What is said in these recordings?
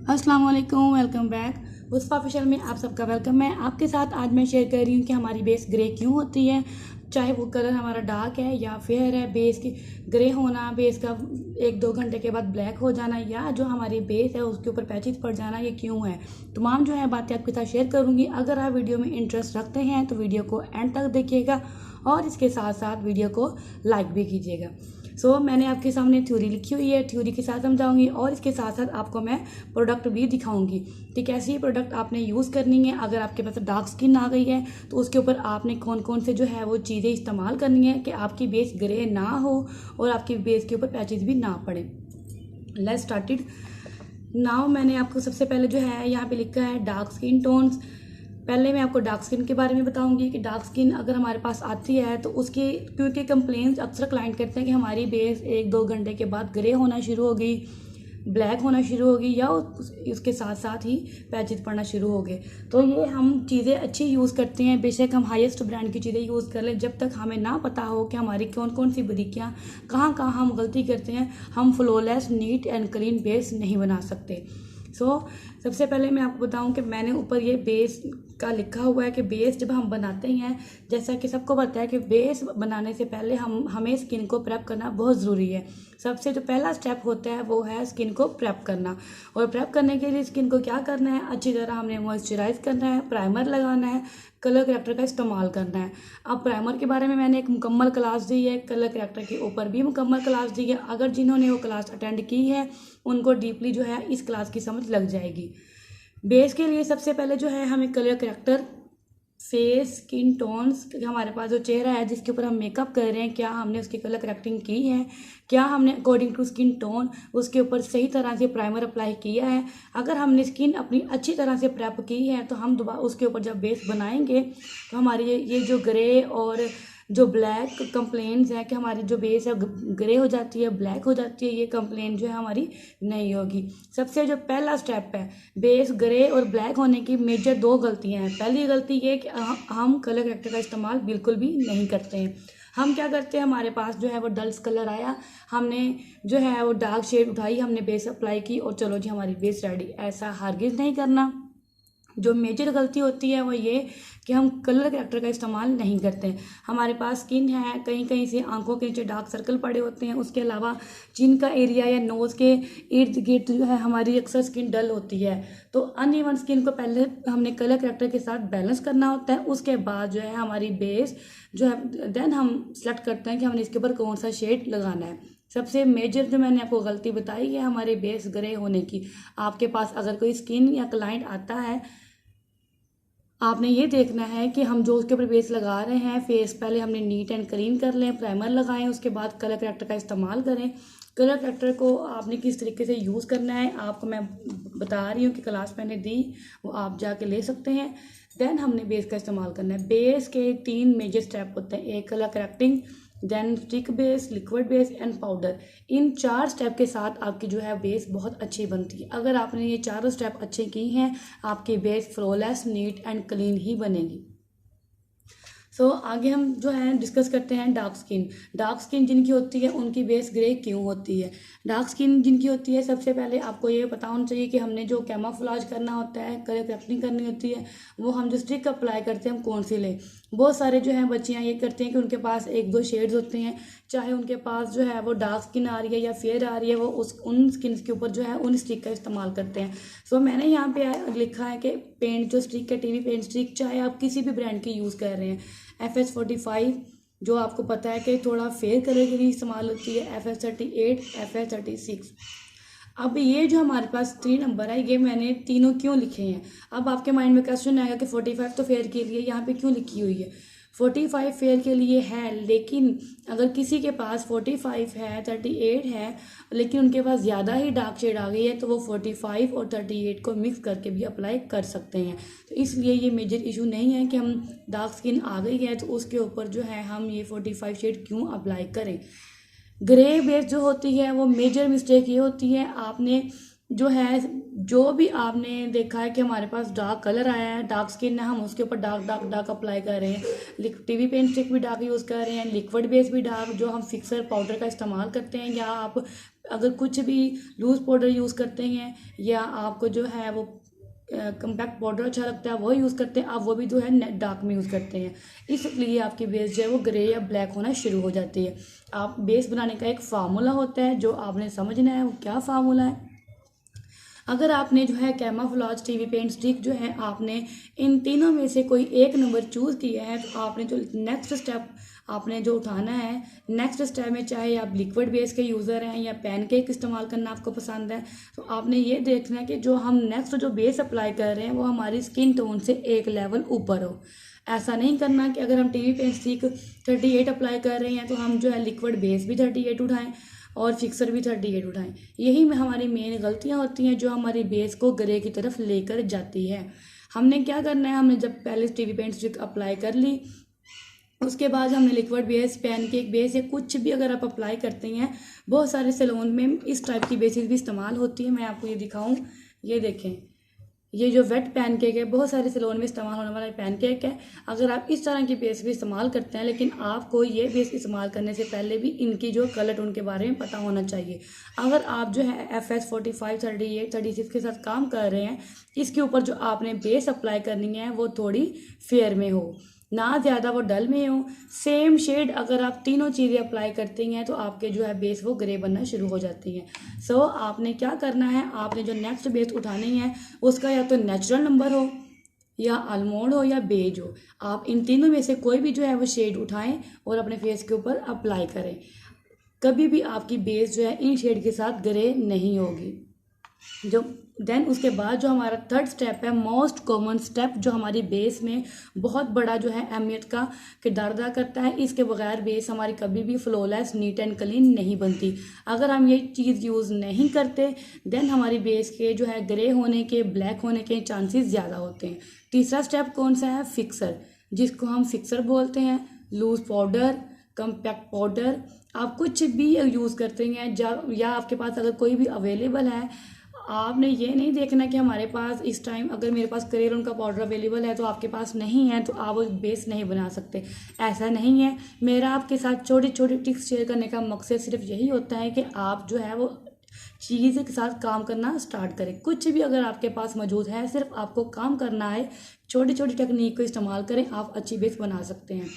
अस्सलाम वालेकुम, welcome back. Mustafa official में आप सबका वेलकम है। आपके साथ आज मैं शेयर कर रही हूँ कि हमारी बेस ग्रे क्यों होती है। चाहे वो कलर हमारा डार्क है या फेयर है, बेस की ग्रे होना, बेस का 1-2 घंटे के बाद ब्लैक हो जाना, या जो हमारी बेस है उसके ऊपर पैचेस पड़ जाना, ये क्यों है। तमाम जो है बातें आपके साथ शेयर करूँगी। अगर आप वीडियो में इंटरेस्ट रखते हैं तो वीडियो को एंड तक देखिएगा और इसके साथ साथ वीडियो को लाइक भी कीजिएगा। मैंने आपके सामने थ्योरी लिखी हुई है, थ्योरी के साथ समझाऊंगी और इसके साथ साथ आपको मैं प्रोडक्ट भी दिखाऊंगी कि कैसी ही प्रोडक्ट आपने यूज़ करनी है। अगर आपके पास डार्क स्किन आ गई है तो उसके ऊपर आपने कौन कौन से जो है वो चीज़ें इस्तेमाल करनी है कि आपकी बेस ग्रे ना हो और आपकी बेस के ऊपर पैचेस भी ना पड़े। Let's started now. मैंने आपको सबसे पहले जो है यहाँ पे लिखा है डार्क स्किन टोन्स। पहले मैं आपको डार्क स्किन के बारे में बताऊंगी कि डार्क स्किन अगर हमारे पास आती है तो उसकी, क्योंकि कंप्लेंट्स अक्सर क्लाइंट करते हैं कि हमारी बेस 1-2 घंटे के बाद ग्रे होना शुरू हो गई, ब्लैक होना शुरू हो गई, या उसके साथ साथ ही पैचेस पड़ना शुरू हो गए। तो ये हम चीज़ें अच्छी यूज़ करते हैं, बेशक हम हाईएस्ट ब्रांड की चीज़ें यूज़ कर लें, जब तक हमें ना पता हो कि हमारी कौन कौन सी बारीकियाँ, कहाँ कहाँ हम गलती करते हैं, हम flawless neat and clean base नहीं बना सकते। सबसे पहले मैं आपको बताऊं कि मैंने ऊपर ये बेस का लिखा हुआ है कि बेस जब हम बनाते हैं, जैसा कि सबको पता है कि बेस बनाने से पहले हमें स्किन को प्रेप करना बहुत ज़रूरी है। सबसे जो पहला स्टेप होता है वो है स्किन को प्रेप करना। और प्रेप करने के लिए स्किन को क्या करना है, अच्छी तरह हमने मॉइस्चराइज करना है, प्राइमर लगाना है, कलर करेक्टर का इस्तेमाल करना है। अब प्राइमर के बारे में मैंने एक मुकम्मल क्लास दी है, कलर करेक्टर के ऊपर भी मुकम्मल क्लास दी है। अगर जिन्होंने वो क्लास अटेंड की है उनको डीपली जो है इस क्लास की समझ लग जाएगी। बेस के लिए सबसे पहले जो है हमें colour corrector, face, skin tones, हमारे पास जो चेहरा है जिसके ऊपर हम मेकअप कर रहे हैं, क्या हमने उसकी कलर करेक्टिंग की है, क्या हमने अकॉर्डिंग टू स्किन टोन उसके ऊपर सही तरह से प्राइमर अप्लाई किया है। अगर हमने स्किन अपनी अच्छी तरह से प्रेप की है तो हम दोबारा उसके ऊपर जब बेस बनाएंगे तो हमारी ये जो ग्रे और जो ब्लैक कंप्लेंट्स है कि हमारी जो बेस है ग्रे हो जाती है, ब्लैक हो जाती है, ये कंप्लेंट जो है हमारी नहीं होगी। सबसे जो पहला स्टेप है, बेस ग्रे और ब्लैक होने की मेजर 2 गलतियां हैं। पहली गलती ये कि हम कलर करेक्टर का इस्तेमाल बिल्कुल भी नहीं करते हैं। हम क्या करते हैं, हमारे पास जो है वो डल्स कलर आया, हमने जो है वो डार्क शेड उठाई, हमने बेस अप्लाई की और चलो जी हमारी बेस रेडी। ऐसा हरगिज़ नहीं करना। जो मेजर गलती होती है वो ये कि हम कलर करेक्टर का इस्तेमाल नहीं करते हैं। हमारे पास स्किन है, कहीं कहीं से आंखों के नीचे डार्क सर्कल पड़े होते हैं, उसके अलावा चिन का एरिया या नोज़ के इर्द गिर्द जो है हमारी अक्सर स्किन डल होती है। तो अनइवन स्किन को पहले हमने कलर करेक्टर के साथ बैलेंस करना होता है, उसके बाद जो है हमारी बेस जो है देन हम सेलेक्ट करते हैं कि हमने इसके ऊपर कौन सा शेड लगाना है। सबसे मेजर जो मैंने आपको गलती बताई है हमारे बेस ग्रे होने की। आपके पास अगर कोई स्किन या क्लाइंट आता है, आपने ये देखना है कि हम जो उसके ऊपर बेस लगा रहे हैं, फेस पहले हमने नीट एंड क्लीन कर लें, प्राइमर लगाएं, उसके बाद कलर करेक्टर का इस्तेमाल करें। कलर करेक्टर को आपने किस तरीके से यूज़ करना है आपको मैं बता रही हूँ कि क्लास मैंने दी, वो आप जाके ले सकते हैं। देन हमने बेस का इस्तेमाल करना है। बेस के 3 मेजर स्टेप होते हैं, एक colour correcting, then stick base, liquid base and powder. इन 4 स्टेप के साथ आपकी जो है बेस बहुत अच्छी बनती है। अगर आपने ये चारों स्टेप अच्छे की हैं, आपकी base flawless, neat and clean ही बनेगी। आगे हम जो है डिस्कस करते हैं डार्क स्किन। डार्क स्किन जिनकी होती है उनकी बेस ग्रे क्यों होती है। डार्क स्किन जिनकी होती है, सबसे पहले आपको ये पता होना चाहिए कि हमने जो कैमोफ्लेज करना होता है, कलर करेक्टिंग करनी होती है, वो हम जो स्टिक अप्लाई करते हैं हम कौन सी लें। बहुत सारे जो हैं बच्चियाँ ये करते हैं कि उनके पास 1-2 शेड्स होते हैं, चाहे उनके पास जो है वो डार्क स्किन आ रही है या फेयर आ रही है, वो उन स्किन के ऊपर जो है उन स्टिक का इस्तेमाल करते हैं। मैंने यहाँ पे लिखा है कि पेंट जो स्टिक है, टीवी पेंट स्टिक, चाहे आप किसी भी ब्रांड की यूज़ कर रहे हैं, FS45 जो आपको पता है कि थोड़ा फेयर कलर के लिए इस्तेमाल होती है, FS38, FS36। अब ये जो हमारे पास 3 नंबर है, ये मैंने तीनों क्यों लिखे हैं। अब आपके माइंड में क्वेश्चन आएगा कि 45 तो फेयर के लिए यहाँ पे क्यों लिखी हुई है। 45 फेयर के लिए है, लेकिन अगर किसी के पास 45 है, 38 है, लेकिन उनके पास ज़्यादा ही डार्क शेड आ गई है, तो वो 45 और 38 को मिक्स करके भी अप्लाई कर सकते हैं। तो इसलिए ये मेजर इशू नहीं है कि हम डार्क स्किन आ गई है तो उसके ऊपर जो है हम ये 45 शेड क्यों अप्लाई करें। ग्रे बेस जो होती है वो मेजर मिस्टेक ये होती है, आपने जो है, जो भी आपने देखा है कि हमारे पास डार्क कलर आया है, डार्क स्किन है, हम उसके ऊपर डार्क डार्क डार्क अप्लाई कर रहे हैं। टीवी पेंट स्टिक भी डार्क यूज़ कर रहे हैं, लिक्विड बेस भी डार्क जो हम फिक्सर पाउडर का इस्तेमाल करते हैं, या आप अगर कुछ भी लूज़ पाउडर यूज़ करते हैं, या आपको जो है वो कम्पैक्ट पाउडर अच्छा लगता है वो यूज़ करते हैं, आप वो भी जो है डार्क में यूज़ करते हैं। इसलिए आपकी बेस जो है वो ग्रे या ब्लैक होना शुरू हो जाती है। आप बेस बनाने का एक फार्मूला होता है जो आपने समझना है। वो क्या फार्मूला है? अगर आपने जो है कैमाफ्लॉज टीवी पेंट स्टिक जो है आपने इन तीनों में से कोई एक नंबर चूज़ किया है, तो आपने जो नेक्स्ट स्टेप आपने जो उठाना है, नेक्स्ट स्टेप में चाहे आप लिक्विड बेस के यूज़र हैं या पैनकेक इस्तेमाल करना आपको पसंद है, तो आपने ये देखना है कि जो हम नेक्स्ट जो बेस अप्लाई कर रहे हैं वो हमारी स्किन टोन से एक लेवल ऊपर हो। ऐसा नहीं करना कि अगर हम टीवी पेंट स्टिक 38 अप्लाई कर रहे हैं तो हम जो है लिक्विड बेस भी 38 उठाएं और फिक्सर भी 38 उठाएं। यही में हमारी मेन गलतियां होती हैं जो हमारी बेस को ग्रे की तरफ लेकर जाती है। हमने क्या करना है, हमने जब पहले टीवी पेंट स्टिक अप्लाई कर ली, उसके बाद हमने लिक्विड बेस, पैनकेक बेस या कुछ भी अगर आप अप्लाई करते हैं, बहुत सारे सैलून में इस टाइप की बेसिस भी इस्तेमाल होती है। मैं आपको ये दिखाऊं, ये देखें, ये जो वेट पैनकेक है बहुत सारे सैलून में इस्तेमाल होने वाला पैनकेक है। अगर आप इस तरह की बेस भी इस्तेमाल करते हैं, लेकिन आपको ये बेस इस्तेमाल करने से पहले भी इनकी जो कलर टोन के बारे में पता होना चाहिए। अगर आप जो है FS 45, 38, 36 के साथ काम कर रहे हैं, इसके ऊपर जो आपने बेस अप्लाई करनी है वो थोड़ी फेयर में हो, ना ज़्यादा वो डल में हो। सेम शेड अगर आप तीनों चीज़ें अप्लाई करती हैं तो आपके जो है बेस वो ग्रे बनना शुरू हो जाती हैं। सो आपने क्या करना है, आपने जो नेक्स्ट बेस उठानी है उसका या तो नेचुरल नंबर हो, या आलमोंड हो, या बेज हो। आप इन तीनों में से कोई भी जो है वो शेड उठाएं और अपने फेस के ऊपर अप्लाई करें। कभी भी आपकी बेस जो है इन शेड के साथ ग्रे नहीं होगी। जो देन उसके बाद जो हमारा थर्ड स्टेप है, मोस्ट कॉमन स्टेप, जो हमारी बेस में बहुत बड़ा जो है अहमियत का किरदार अदा करता है। इसके बगैर बेस हमारी कभी भी फ्लॉलेस, नीट एंड क्लीन नहीं बनती। अगर हम ये चीज़ यूज़ नहीं करते देन हमारी बेस के जो है ग्रे होने के, ब्लैक होने के चांसेस ज़्यादा होते हैं। तीसरा स्टेप कौन सा है? फिक्सर, जिसको हम फिक्सर बोलते हैं। लूज पाउडर, कम्पैक्ट पाउडर, आप कुछ भी यूज़ करते हैं या आपके पास अगर कोई भी अवेलेबल है, आपने ये नहीं देखना कि हमारे पास इस टाइम अगर मेरे पास करेरोन का पाउडर अवेलेबल है तो आपके पास नहीं है तो आप बेस नहीं बना सकते। ऐसा नहीं है। मेरा आपके साथ छोटी छोटी टिप्स शेयर करने का मकसद सिर्फ यही होता है कि आप जो है वो चीज़ के साथ काम करना स्टार्ट करें। कुछ भी अगर आपके पास मौजूद है, सिर्फ आपको काम करना है, छोटी छोटी टेक्निक को इस्तेमाल करें, आप अच्छी बेस बना सकते हैं।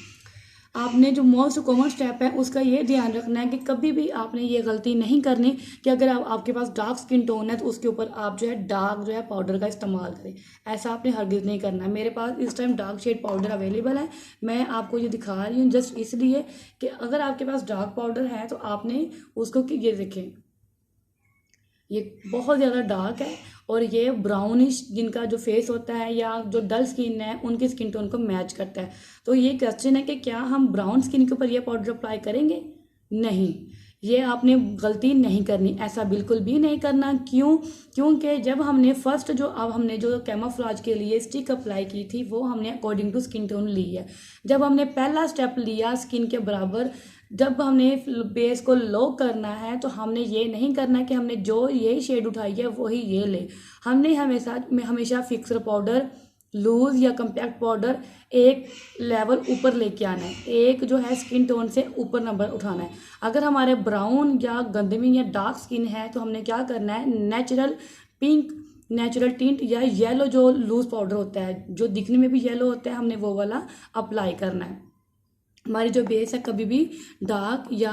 आपने जो मोस्ट कॉमन स्टेप है उसका ये ध्यान रखना है कि कभी भी आपने ये गलती नहीं करनी कि अगर आपके पास डार्क स्किन टोन है तो उसके ऊपर आप जो है डार्क जो है पाउडर का इस्तेमाल करें। ऐसा आपने हरगिज़ नहीं करना है। मेरे पास इस time dark shade powder available है, मैं आपको ये दिखा रही हूँ जस्ट इसलिए कि अगर आपके पास डार्क पाउडर है तो आपने उसको कि ये देखें, ये बहुत ज़्यादा डार्क है और ये ब्राउनिश जिनका जो फेस होता है या जो डल स्किन है उनकी स्किन टोन को मैच करता है। तो ये क्वेश्चन है कि क्या हम ब्राउन स्किन के ऊपर ये पाउडर अप्लाई करेंगे? नहीं, ये आपने गलती नहीं करनी, ऐसा बिल्कुल भी नहीं करना। क्योंकि जब हमने फर्स्ट हमने जो कैमोफ्लेज के लिए स्टिक अप्लाई की थी वो हमने अकॉर्डिंग टू स्किन टोन ली है। जब हमने पहला स्टेप लिया स्किन के बराबर, जब हमने बेस को लो करना है तो हमने ये नहीं करना कि हमने जो ये शेड उठाई है वही ये ले। हमने हमेशा फिक्सर पाउडर, लूज या कम्पैक्ट पाउडर एक लेवल ऊपर लेके आना है, एक जो है स्किन टोन से ऊपर नंबर उठाना है। अगर हमारे ब्राउन या गंदमी या डार्क स्किन है तो हमने क्या करना है, नेचुरल पिंक, नेचुरल टिंट या येलो जो लूज पाउडर होता है जो दिखने में भी येलो होता है, हमने वो वाला अप्लाई करना है। हमारी जो बेस है कभी भी डार्क या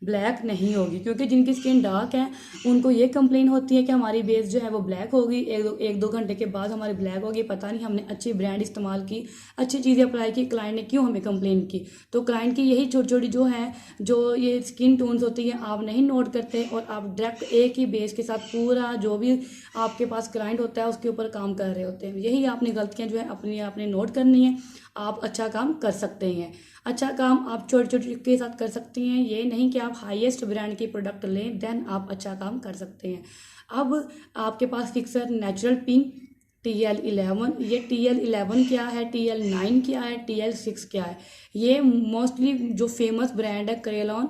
ब्लैक नहीं होगी, क्योंकि जिनकी स्किन डार्क है उनको ये कंप्लेन होती है कि हमारी बेस जो है वो ब्लैक होगी, एक दो घंटे के बाद हमारी ब्लैक होगी। पता नहीं हमने अच्छी ब्रांड इस्तेमाल की, अच्छी चीज़ें अप्लाई की, क्लाइंट ने क्यों हमें कंप्लेन की। तो क्लाइंट की यही छोटी छोटी जो है जो ये स्किन टोन्स होती है आप नहीं नोट करते और आप डायरेक्ट एक ही बेस के साथ पूरा जो भी आपके पास क्लाइंट होता है उसके ऊपर काम कर रहे होते हैं। यही आपने गलतियाँ जो है अपनी आपने नोट करनी है। आप अच्छा काम कर सकते हैं। अच्छा काम आप छोटे छोटे के साथ कर सकती हैं, ये नहीं कि आप हाईएस्ट ब्रांड की प्रोडक्ट लें देन आप अच्छा काम कर सकते हैं। अब आपके पास फिक्सर नेचुरल पिंक TL11, ये TL11 क्या है, TL9 क्या है, TL6 क्या है, ये मोस्टली जो फेमस ब्रांड है क्रेलॉन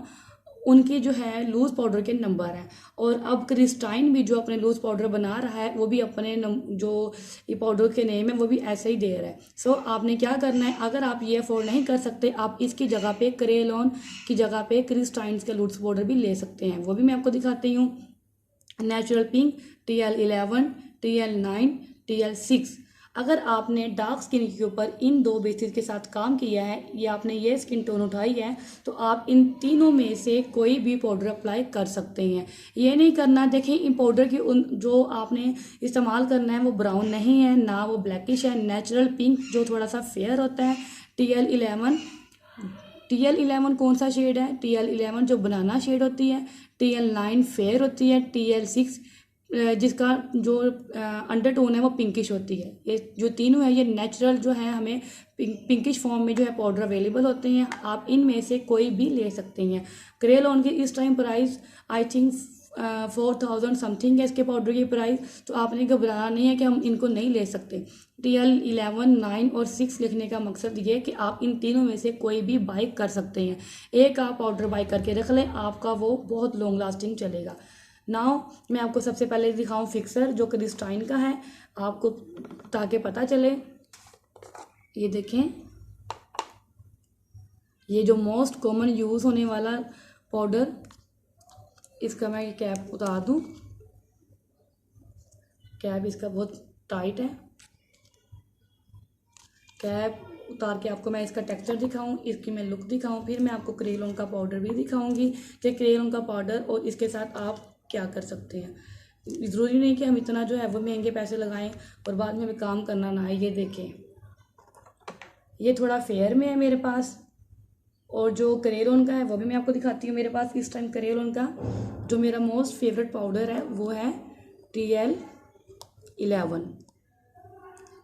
उनकी जो है लूज़ पाउडर के नंबर हैं। और अब क्रिस्टाइन भी जो अपने लूज़ पाउडर बना रहा है वो भी अपने जो ये पाउडर के नेम है वो भी ऐसे ही दे रहा है। सो आपने क्या करना है, अगर आप ये अफोर्ड नहीं कर सकते आप इसकी जगह पे क्रेलॉन की जगह पे क्रिस्टाइन का लूज़ पाउडर भी ले सकते हैं, वो भी मैं आपको दिखाती हूँ। Natural pink, TL11, TL9, TL6। अगर आपने डार्क स्किन के ऊपर इन 2 बेसिस के साथ काम किया है या आपने ये स्किन टोन उठाई है तो आप इन तीनों में से कोई भी पाउडर अप्लाई कर सकते हैं। ये नहीं करना, देखें इन पाउडर की जो आपने इस्तेमाल करना है वो ब्राउन नहीं है ना वो ब्लैकिश है। नेचुरल पिंक जो थोड़ा सा फेयर होता है, TL11 कौन सा शेड है, TL11 जो बनाना शेड होती है, TL9 फेयर होती है, TL6 जिसका जो अंडरटोन है वो पिंकिश होती है। ये जो तीनों है ये नेचुरल जो है हमें पिंकिश फॉर्म में जो है पाउडर अवेलेबल होते हैं, आप इनमें से कोई भी ले सकते हैं। क्रेलॉन की इस time price I think 4000 something है इसके पाउडर की प्राइस, तो आपने घबराना नहीं है कि हम इनको नहीं ले सकते। TL11, 9 और 6 लिखने का मकसद ये है कि आप इन तीनों में से कोई भी बाई कर सकते हैं। एक आप पाउडर बाई करके रख लें, आपका वो बहुत लॉन्ग लास्टिंग चलेगा। नाउ मैं आपको सबसे पहले दिखाऊं फिक्सर जो क्रिस्टाइन का है आपको, ताकि पता चले। ये देखें, ये जो मोस्ट कॉमन यूज़ होने वाला पाउडर, इसका मैं ये कैप उतार दूं, कैप इसका बहुत टाइट है। कैप उतार के आपको मैं इसका टेक्सचर दिखाऊं, इसकी मैं लुक दिखाऊं, फिर मैं आपको क्रेलॉन का पाउडर भी दिखाऊंगी कि क्रेलॉन का पाउडर और इसके साथ आप क्या कर सकते हैं। ज़रूरी नहीं कि हम इतना जो है वो महंगे पैसे लगाएं और बाद में हमें काम करना ना आए। ये देखें, ये थोड़ा फेयर में है मेरे पास, और जो क्रेलॉन का है वो भी मैं आपको दिखाती हूँ। मेरे पास इस टाइम क्रेलॉन का जो मेरा मोस्ट फेवरेट पाउडर है वो है TL11।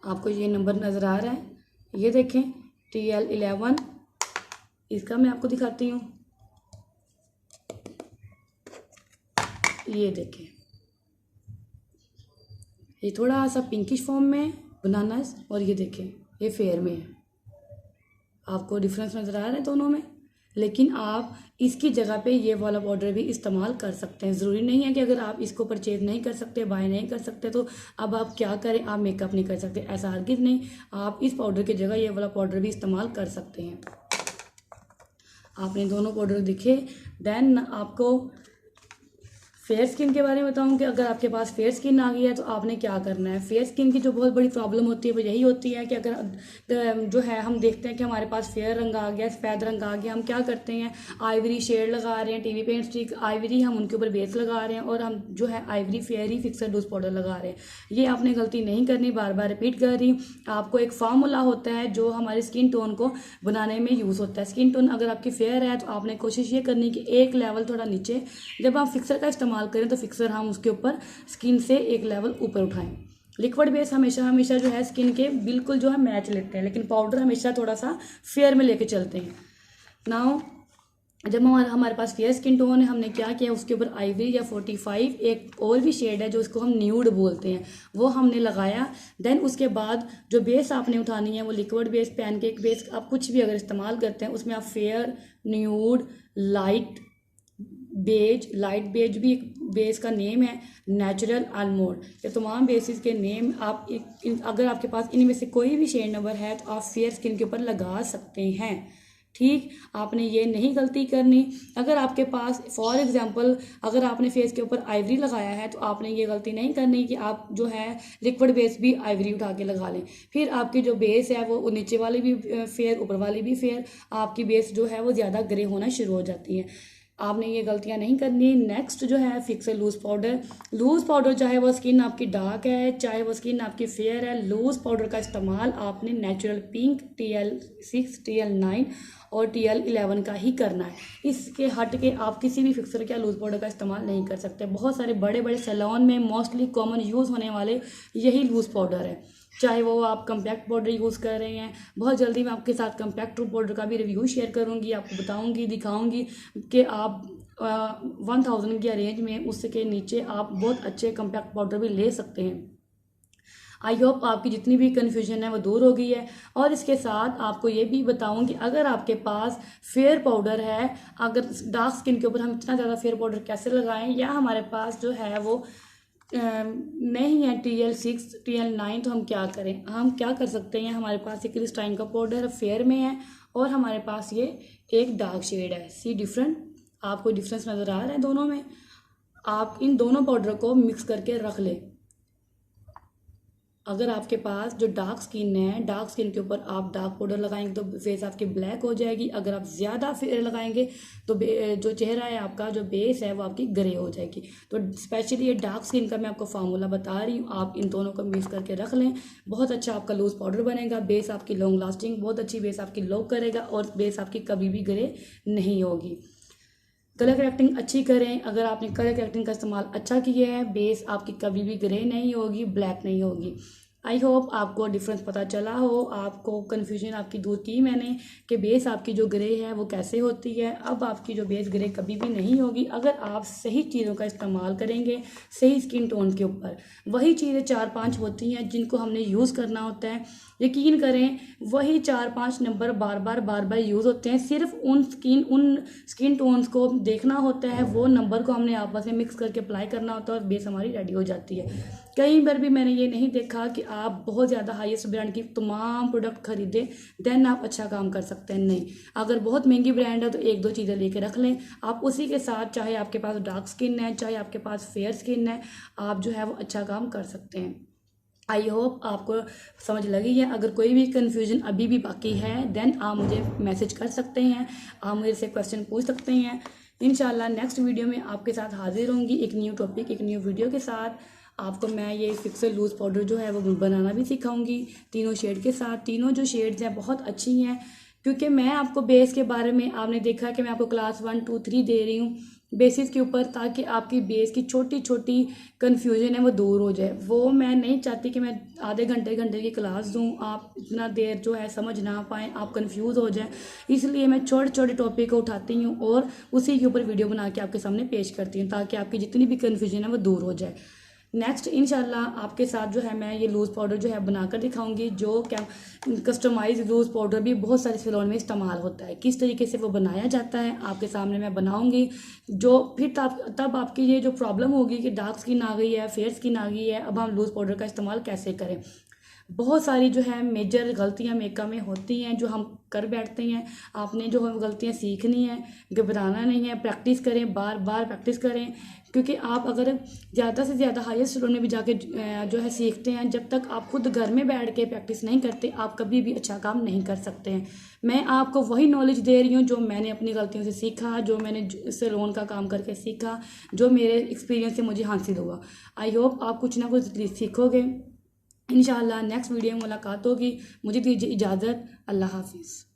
आपको ये नंबर नज़र आ रहा है, ये देखें TL11, इसका मैं आपको दिखाती हूँ। ये देखें, ये थोड़ा सा पिंकिश फॉर्म में है बनाना, और ये देखें ये फेयर में है। आपको डिफरेंस नज़र आ रहा है दोनों में, लेकिन आप इसकी जगह पे ये वाला पाउडर भी इस्तेमाल कर सकते हैं। ज़रूरी नहीं है कि अगर आप इसको परचेज नहीं कर सकते, बाय नहीं कर सकते तो अब आप क्या करें, आप मेकअप नहीं कर सकते, ऐसा हरगिज़ नहीं। आप इस पाउडर की जगह ये वाला पाउडर भी इस्तेमाल कर सकते हैं। आपने दोनों पाउडर दिखे। देन आपको फेयर स्किन के बारे में बताऊं कि अगर आपके पास फेयर स्किन आ गई है तो आपने क्या करना है। फेयर स्किन की जो बहुत बड़ी प्रॉब्लम होती है वो यही होती है कि अगर जो है हम देखते हैं कि हमारे पास फेयर रंग आ गया, सफ़ेद रंग आ गया, हम क्या करते हैं आइवरी शेड लगा रहे हैं, टीवी पेंट स्टिक आइवरी हम उनके ऊपर बेस लगा रहे हैं और हम जो है आइवरी फेयर ही फिक्सर लूज पाउडर लगा रहे हैं। ये आपने गलती नहीं करनी, बार बार रिपीट कर रही। आपको एक फार्मूला होता है जो हमारे स्किन टोन को बनाने में यूज़ होता है। स्किन टोन अगर आपकी फेयर है तो आपने कोशिश ये करनी कि एक लेवल थोड़ा नीचे, जब आप फिक्सर का इस्तेमाल करें तो फिक्सर हम उसके ऊपर स्किन से एक लेवल ऊपर उठाएं। लिक्विड बेस हमेशा जो है स्किन के बिल्कुल जो है मैच लेते हैं, लेकिन पाउडर हमेशा थोड़ा सा फेयर में लेके चलते हैं। नाउ जब हमारे पास फेयर स्किन टोन है, हमने क्या किया उसके ऊपर आइवरी या 45 एक और भी शेड है जो उसको हम न्यूड बोलते हैं वो हमने लगाया। देन उसके बाद जो बेस आपने उठानी है वो लिक्विड बेस, पैनकेक बेस, आप कुछ भी अगर इस्तेमाल करते हैं उसमें आप फेयर, न्यूड, लाइट बेज भी एक बेस का नेम है, नेचुरल, आलमोंड, ये तमाम बेसिस के नेम आप अगर आपके पास इनमें से कोई भी शेड नंबर है तो आप फेयर स्किन के ऊपर लगा सकते हैं। ठीक, आपने ये नहीं गलती करनी। अगर आपके पास फॉर एग्जांपल अगर आपने फेस के ऊपर आइवरी लगाया है तो आपने ये गलती नहीं करनी कि आप जो है लिक्विड बेस भी आइवरी उठा के लगा लें, फिर आपकी जो बेस है वो नीचे वाली भी फेयर, ऊपर वाली भी फेयर, आपकी बेस जो है वो ज़्यादा ग्रे होना शुरू हो जाती है। आपने ये गलतियां नहीं करनी। नेक्स्ट जो है फिक्सर लूज़ पाउडर, चाहे वो स्किन आपकी डार्क है चाहे वो स्किन आपकी फेयर है, लूज़ पाउडर का इस्तेमाल आपने नेचुरल पिंक, TL6, TL9 और TL11 का ही करना है। इसके हट के आप किसी भी फिक्सर का लूज़ पाउडर का इस्तेमाल नहीं कर सकते। बहुत सारे बड़े बड़े सैलून में मोस्टली कॉमन यूज़ होने वाले यही लूज़ पाउडर है, चाहे वो आप कम्पैक्ट पाउडर यूज़ कर रहे हैं। बहुत जल्दी मैं आपके साथ कम्पैक्ट पाउडर का भी रिव्यू शेयर करूंगी, आपको बताऊंगी, दिखाऊंगी कि आप 1000 की रेंज में उसके नीचे आप बहुत अच्छे कम्पैक्ट पाउडर भी ले सकते हैं। आई होप आपकी जितनी भी कन्फ्यूजन है वो दूर हो गई है। और इसके साथ आपको ये भी बताऊं कि अगर आपके पास फेयर पाउडर है, अगर डार्क स्किन के ऊपर हम इतना ज़्यादा फेयर पाउडर कैसे लगाएं, या हमारे पास जो है वो नहीं है TL6 TL9, तो हम क्या करें? हम क्या कर सकते हैं, हमारे पास एक क्रिस्टाइन का पाउडर फेयर में है और हमारे पास ये एक डार्क शेड है। सी डिफरेंट, आपको डिफरेंस नज़र आ रहा है दोनों में? आप इन दोनों पाउडर को मिक्स करके रख लें। अगर आपके पास जो डार्क स्किन है, डार्क स्किन के ऊपर आप डार्क पाउडर लगाएंगे तो फेस आपकी ब्लैक हो जाएगी। अगर आप ज़्यादा फेयर लगाएंगे तो जो चेहरा है आपका, जो बेस है वो आपकी ग्रे हो जाएगी। तो स्पेशली ये डार्क स्किन का मैं आपको फार्मूला बता रही हूँ, आप इन दोनों को मिक्स करके रख लें। बहुत अच्छा आपका लूज पाउडर बनेगा, बेस आपकी लॉन्ग लास्टिंग, बहुत अच्छी बेस आपकी लॉक करेगा और बेस आपकी कभी भी ग्रे नहीं होगी। कलर करेक्टिंग अच्छी करें, अगर आपने कलर करेक्टिंग का इस्तेमाल अच्छा किया है, बेस आपकी कभी भी ग्रे नहीं होगी, ब्लैक नहीं होगी। आई होप आपको डिफरेंस पता चला हो, आपको कन्फ्यूजन आपकी दूर की मैंने कि बेस आपकी जो ग्रे है वो कैसे होती है। अब आपकी जो बेस ग्रे कभी भी नहीं होगी अगर आप सही चीज़ों का इस्तेमाल करेंगे सही स्किन टोन के ऊपर। वही चीज़ें 4-5 होती हैं जिनको हमने यूज़ करना होता है, यकीन करें वही 4-5 नंबर बार बार यूज़ होते हैं। सिर्फ उन स्किन टोन्स को देखना होता है, वो नंबर को हमने आपस में मिक्स करके अप्लाई करना होता है और बेस हमारी रेडी हो जाती है। कई बार भी मैंने ये नहीं देखा कि आप बहुत ज़्यादा हाईएस्ट ब्रांड की तमाम प्रोडक्ट खरीदें देन आप अच्छा काम कर सकते हैं। नहीं, अगर बहुत महंगी ब्रांड है तो 1-2 चीज़ें लेके रख लें। आप उसी के साथ, चाहे आपके पास डार्क स्किन है, चाहे आपके पास फेयर स्किन है, आप जो है वो अच्छा काम कर सकते हैं। आई होप आपको समझ लगी है। अगर कोई भी कन्फ्यूजन अभी भी बाकी है देन आप मुझे मैसेज कर सकते हैं, आप मुझे से क्वेश्चन पूछ सकते हैं। इंशाल्लाह नेक्स्ट वीडियो में आपके साथ हाजिर होंगी एक न्यू टॉपिक, एक न्यू वीडियो के साथ। आपको मैं ये फिक्सर लूज़ पाउडर जो है वो बनाना भी सिखाऊंगी तीनों शेड के साथ। तीनों जो शेड्स हैं बहुत अच्छी हैं, क्योंकि मैं आपको बेस के बारे में, आपने देखा कि मैं आपको क्लास 1, 2, 3 दे रही हूँ बेसिस के ऊपर, ताकि आपकी बेस की छोटी छोटी कन्फ्यूजन है वो दूर हो जाए। वो मैं नहीं चाहती कि मैं आधे घंटे की क्लास दूँ, आप इतना देर जो है समझ ना पाएँ, आप कंफ्यूज हो जाएं। इसलिए मैं छोटे छोटे टॉपिक को उठाती हूँ और उसी के ऊपर वीडियो बना के आपके सामने पेश करती हूँ, ताकि आपकी जितनी भी कन्फ्यूजन है वो दूर हो जाए। नेक्स्ट इंशाल्लाह आपके साथ जो है मैं ये लूज़ पाउडर जो है बनाकर दिखाऊंगी, जो क्या कस्टमाइज लूज़ पाउडर भी बहुत सारे सैलून में इस्तेमाल होता है, किस तरीके से वो बनाया जाता है आपके सामने मैं बनाऊंगी। जो फिर तब आपकी ये जो प्रॉब्लम होगी कि डार्क स्किन आ गई है, फेयर स्किन आ गई है, अब हम लूज़ पाउडर का इस्तेमाल कैसे करें। बहुत सारी जो है मेजर गलतियां मेकअप में होती हैं जो हम कर बैठते हैं। आपने जो हम गलतियां सीखनी है, घबराना नहीं है, प्रैक्टिस करें, बार बार प्रैक्टिस करें। क्योंकि आप अगर ज़्यादा से ज़्यादा हाईएस्ट सैलून में भी जाके जो है सीखते हैं, जब तक आप खुद घर में बैठ के प्रैक्टिस नहीं करते आप कभी भी अच्छा काम नहीं कर सकते हैं। मैं आपको वही नॉलेज दे रही हूँ जो मैंने अपनी गलतियों से सीखा, जो मैंने सैलून का काम करके सीखा, जो मेरे एक्सपीरियंस से मुझे हासिल हुआ। आई होप आप कुछ ना कुछ सीखोगे। इंशाल्लाह नेक्स्ट वीडियो में मुलाकात होगी। मुझे दीजिए इजाज़त। अल्लाह हाफिज़।